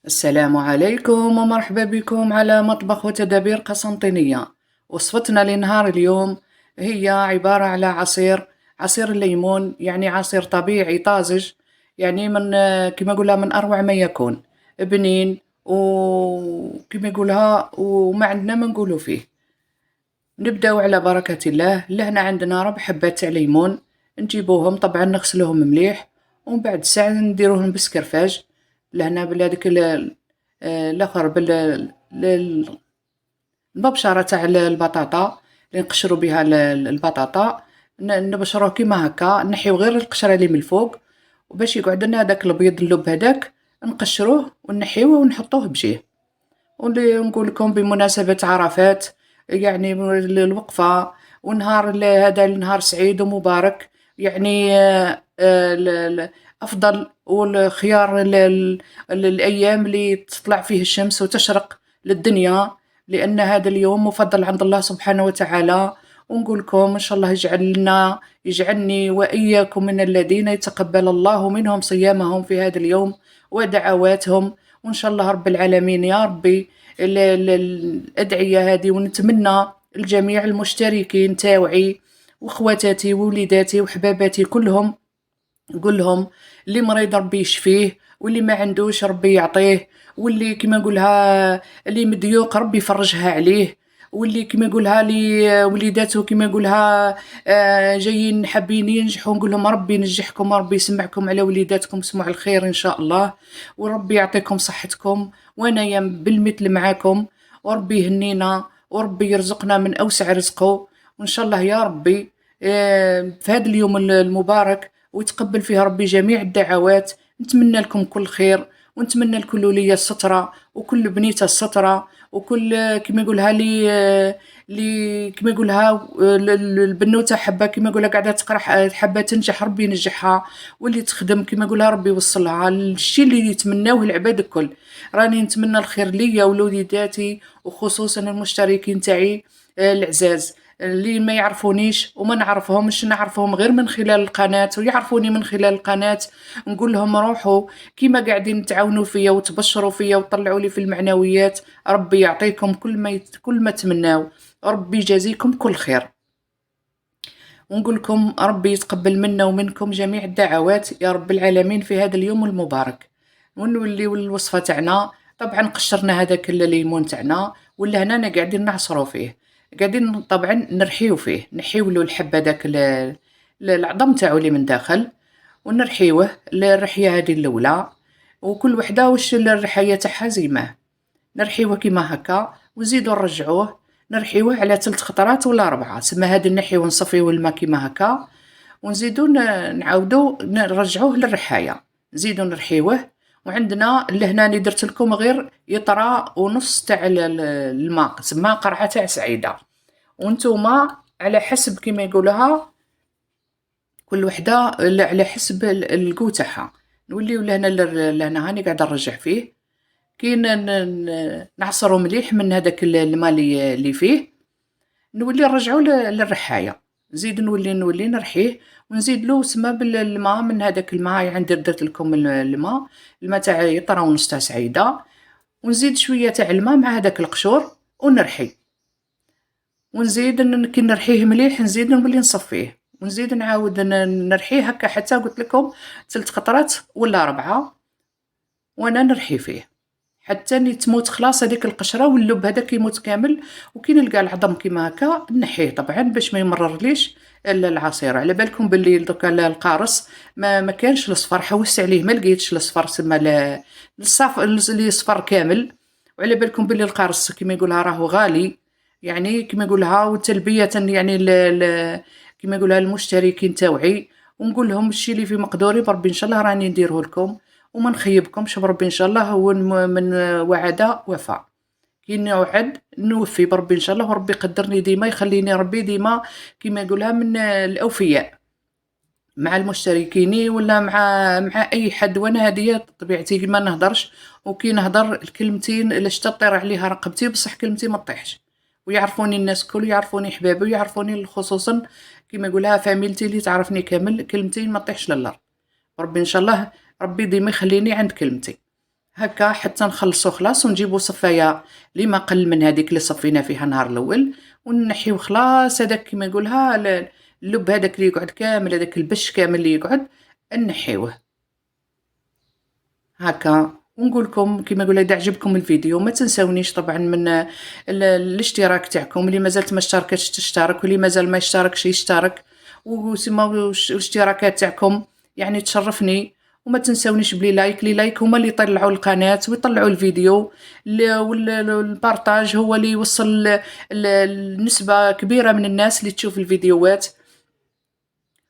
السلام عليكم ومرحبا بكم على مطبخ وتدابير قسنطينية. وصفتنا لنهار اليوم هي عبارة على عصير الليمون، يعني عصير طبيعي طازج، يعني من كما يقولها من أروع ما يكون، بنين وكما يقولها وما عندنا ما نقولو فيه. نبداو على بركة الله. لهنا عندنا 4 حبات تاع ليمون، نجيبوهم طبعا نغسلوهم مليح، ومن بعد ساعة نديروهم بسكرفاج. لهنا بهذيك الآخر المبشرة تاع البطاطا اللي نقشرو بها البطاطا، نبشروه كيما هكا، نحيو غير القشرة اللي من الفوق، وباش يقعد لنا هذاك الأبيض اللب هذاك نقشروه ونحيوه ونحطوه بجيه. واللي نقول لكم بمناسبة عرفات، يعني الوقفة ونهار هذا النهار سعيد ومبارك، يعني أفضل والخيار الأيام اللي تطلع فيه الشمس وتشرق للدنيا، لأن هذا اليوم مفضل عند الله سبحانه وتعالى. ونقول لكم إن شاء الله يجعلني وإياكم من الذين يتقبل الله منهم صيامهم في هذا اليوم ودعواتهم. وإن شاء الله رب العالمين يا ربي الأدعية هذه، ونتمنى الجميع المشتركين تاوعي وخواتاتي ووليداتي وحباباتي كلهم، نقول لهم اللي مريض ربي يشفيه، واللي ما عندوش ربي يعطيه، واللي كما نقولها اللي مديوق ربي يفرجها عليه، واللي كما يقولها لي وليداته كما يقولها جايين حابين ينجحوا، نقول لهم ربي ينجحكم وربي يسمعكم على وليداتكم، سمع الخير ان شاء الله، وربي يعطيكم صحتكم وانا بالمثل معاكم، وربي يهنينا وربي يرزقنا من اوسع رزقه. وان شاء الله يا ربي في هذا اليوم المبارك ويتقبل فيها ربي جميع الدعوات. نتمنى لكم كل خير، ونتمنى لكل ولية السترة وكل بنيته السترة، وكل كما يقولها لي كما يقولها البنوته حبه كما يقولها قاعده تقرا حبه تنجح ربي ينجحها، واللي تخدم كما يقولها ربي يوصلها الشيء اللي يتمناوه العباد الكل. راني نتمنى الخير ليا ولوليداتي وخصوصا المشتركين تاعي العزاز اللي ما يعرفونيش وما نعرفهمش، نعرفهم غير من خلال القناة ويعرفوني من خلال القناة. نقول لهم روحوا كيما قاعدين تعاونوا فيا وتبشروا فيا وطلعوا لي في المعنويات، ربي يعطيكم كل ما تمناو، ربي يجازيكم كل خير. ونقول لكم ربي يتقبل منا ومنكم جميع الدعوات يا رب العالمين في هذا اليوم المبارك. ونوليو الوصفة تاعنا، طبعا قشرنا هذاك الليمون تاعنا ولا هنا قاعدين نعصروا فيه، قاعدين طبعا نرحيو فيه، نحيو له الحب هذاك العظم تاعو اللي من داخل، ونرحيوه الرحية هذه الأولى، وكل وحدة وش الرحية تاعها زيماه، نرحيوه كيما هكا ونزيدو نرجعوه، نرحيوه على 3 خطرات ولا 4، سما هادي نحيو ونصفيو الماء كيما هكا، ونزيدو نعاودو نرجعوه للرحاية، نزيدو نرحيوه. وعندنا لهنا اللي درت لكم غير يطرا ونص تاع الماء، سما قرعة تاع سعيدة، وانتوما على حسب كيما يقولها كل وحدة على حسب القو تاعها. نوليو لهنا هاني قاعدة نرجع فيه، كي نعصرو مليح من هذاك الماء اللي فيه، نولي نرجعو للرحاية، نزيد نولي نرحيه، ونزيد له سما بالماء من هذاك الماء، عندي درت لكم الماء تاع يطرا ونص تاع سعيدة، ونزيد شوية تاع الماء مع هذاك القشور ونرحي، ونزيد كي نرحيه مليح نزيد نولي نصفيه، ونزيد نعاود نرحيه هكا حتى قلت لكم 3 خطرات ولا 4 وانا نرحي فيه حتى تموت خلاص هذيك القشره واللب هذاك يموت كامل. وكي نلقى العظم كيما هكا نحيه طبعا باش ما يمررليش العصير. على بالكم باللي دوكا القارص ما كانش الصفر، حوست عليه ما لقيتش الصفر، سما الصف اللي صفر كامل. وعلى بالكم باللي القارص كيما يقولها راهو غالي، يعني كيما يقولها وتلبيه يعني كيما يقولها المشتركين تاوعي، ونقول لهم الشيء اللي في مقدوري بربي ان شاء الله راني نديره لكم وما نخيبكمش بربي ان شاء الله. هو من وعد وفاء، كي نوعد نوفي بربي ان شاء الله، وربي يقدرني ديما، يخليني ربي ديما كيما يقولها من الاوفياء مع المشتركين ولا مع اي حد. وانا هذه طبيعتي ما نهضرش، وكي نهضر الكلمتين لاش تطير عليها رقبتي بصح كلمتي ما تطيحش، ويعرفوني الناس كل، يعرفوني حبابي ويعرفوني خصوصا كيما يقولها فاميلتي اللي تعرفني كامل، كلمتي ما تطيحش للارض. ربي ان شاء الله ربي ديما يخليني عند كلمتي. هكا حتى نخلصو خلاص ونجيبو صفاية اللي ما قل من هذيك اللي صفينا فيها النهار الأول، ونحيو خلاص هذاك كيما يقولها اللب هذاك اللي يقعد كامل، هذاك البش كامل اللي يقعد نحيوه. هاكا، ونقول لكم كيما نقولها إذا عجبكم الفيديو ما تنساونيش طبعًا من الاشتراك تاعكم، اللي مازالت ما اشتركتش تشترك، واللي مازال ما يشتركش يشترك، وسما الاشتراكات تاعكم يعني تشرفني، وما تنساونيش بلي لايك، لي لايك هما اللي يطلعوا القناة ويطلعوا الفيديو، البارطاج هو اللي يوصل لنسبة كبيرة من الناس اللي تشوف الفيديوهات.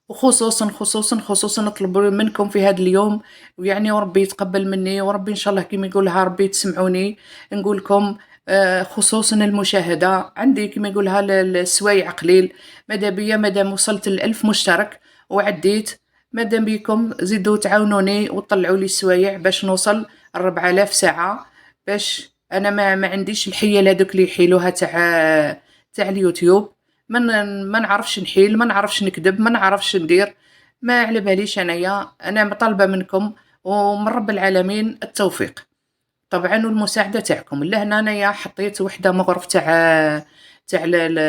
وخصوصًا نطلب منكم في هذا اليوم، ويعني وربي يتقبل مني، وربي إن شاء الله كيما يقولها ربي تسمعوني، نقول لكم خصوصًا المشاهدة، عندي كيما يقولها السوايع قليل، ماذا بيا مادام وصلت ل1000 مشترك وعديت، ماذا بيكم زيدوا تعاونوني وطلعوا لي السوايع باش نوصل ل4000 ساعة، باش أنا ما عنديش الحيل هاذوك اللي يحيلوها تاع اليوتيوب. ما نعرفش نحيل، ما نعرفش نكدب، ما نعرفش ندير، ما على باليش أنايا، أنا طالبة منكم ومن رب العالمين التوفيق، طبعًا والمساعدة تاعكم. لهنا أنايا حطيت وحدة مغرف تاع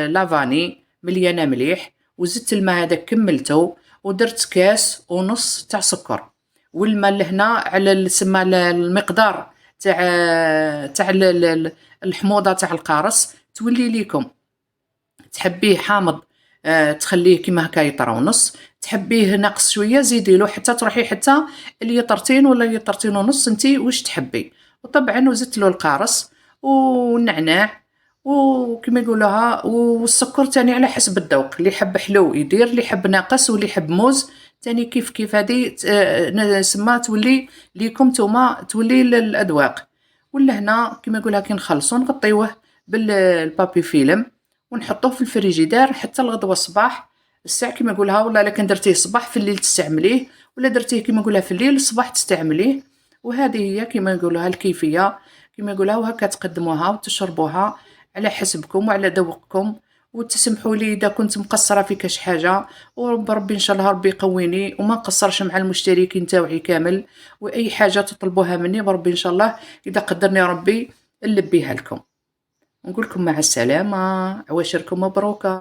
لافاني مليانة مليح، وزدت الما هذاك كمّلتو، ودرت كاس ونص تاع سكر، والما لهنا على سما المقدار تاع الحموضة تاع القارص تولي ليكم. تحبيه حامض تخليه كيما هكا يطرى ونص، تحبيه ناقص شوية زيديلو حتى تروحي حتى ليطرتين ولا ليطرتين ونص انتي واش تحبي، وطبعا وزدتلو القارص والنعناع وكيما يقولوها والسكر تاني على حسب الذوق، اللي يحب حلو يدير، اللي يحب ناقص واللي يحب موز تاني كيف هادي سما تولي ليكم نتوما تولي الأذواق. ولهنا كيما يقولها كي نخلصو نغطيوه بالبابي فيلم ونحطوه في الفريجيدار حتى الغدوة الصباح الساعة كيما نقولها، ولا إلا كان درتيه الصباح في الليل تستعمليه، ولا درتيه كيما نقولها في الليل الصباح تستعمليه. وهذه هي كيما نقولوها الكيفية كيما نقولها، وهكا تقدموها وتشربوها على حسبكم وعلى ذوقكم. وتسمحوا لي إذا كنت مقصرة في كاش حاجة، وربي إن شاء الله ربي يقويني وما نقصرش مع المشتركين تاوعي كامل، وأي حاجة تطلبوها مني بربي إن شاء الله إذا قدرني ربي نلبيها لكم. نقول لكم مع السلامة، عواشركم مبروكة.